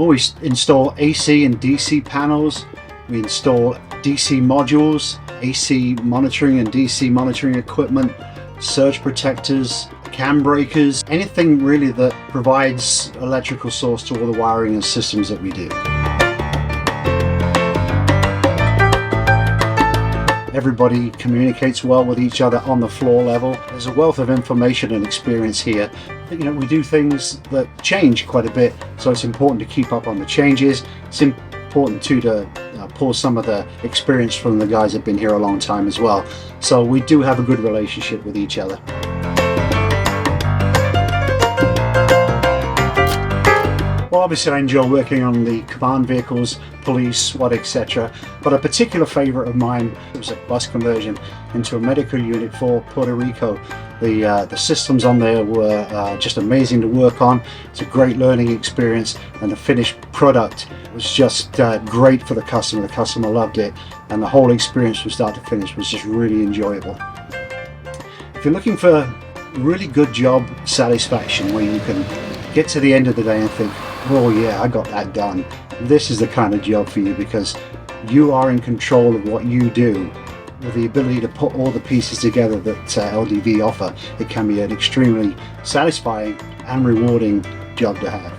Well, we install AC and DC panels. We install DC modules, AC monitoring and DC monitoring equipment, surge protectors, cam breakers, anything really that provides electrical source to all the wiring and systems that we do. Everybody communicates well with each other on the floor level. There's a wealth of information and experience here. We do things that change quite a bit, so it's important to keep up on the changes. It's important too to pull some of the experience from the guys that have been here a long time as well. So we do have a good relationship with each other. Well, obviously I enjoy working on the command vehicles, police, SWAT, etc. But a particular favorite of mine was a bus conversion into a medical unit for Puerto Rico. The systems on there were just amazing to work on. It's a great learning experience, and the finished product was just great for the customer. The customer loved it, and the whole experience from start to finish was just really enjoyable. If you're looking for really good job satisfaction, where you can get to the end of the day and think, oh yeah, I got that done, this is the kind of job for you, because you are in control of what you do. With the ability to put all the pieces together that LDV offer, it can be an extremely satisfying and rewarding job to have.